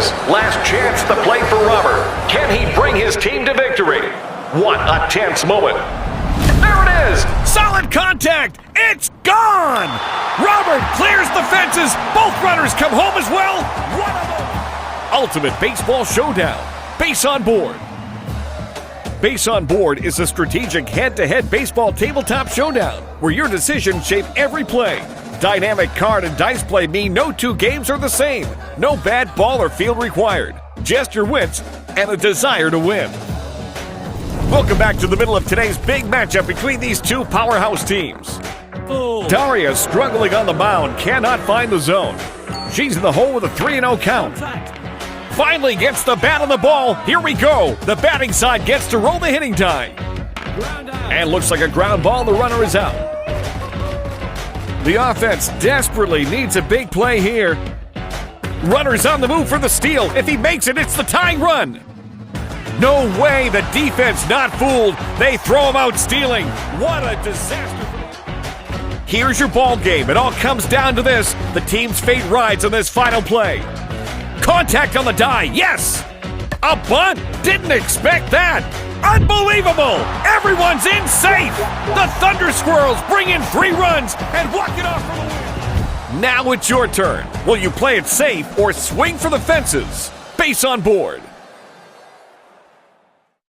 is. Last chance to play for Robert. Can he bring his team to victory? What a tense moment. There it is! Solid contact! It's gone! Robert clears the fences. Both runners come home as well. What a moment! Ultimate Baseball Showdown. Base on Board. Base on Board is a strategic head-to-head baseball tabletop showdown where your decisions shape every play. Dynamic card and dice play mean no two games are the same. No bad ball or field required. Just your wits and a desire to win. Welcome back to the middle of today's big matchup between these two powerhouse teams. Daria, struggling on the mound, cannot find the zone. She's in the hole with a 3-0 count. Finally gets the bat on the ball. Here we go. The batting side gets to roll the hitting die. And looks like a ground ball. The runner is out. The offense desperately needs a big play here. Runner's on the move for the steal. If he makes it, it's the tying run. No way. The defense not fooled. They throw him out stealing. What a disaster. Here's your ball game. It all comes down to this. The team's fate rides on this final play. Contact on the die. Yes! A bunt? Didn't expect that. Unbelievable! Everyone's in safe. The Thunder Squirrels bring in 3 runs and walk it off for the win. Now it's your turn. Will you play it safe or swing for the fences? Base on Board.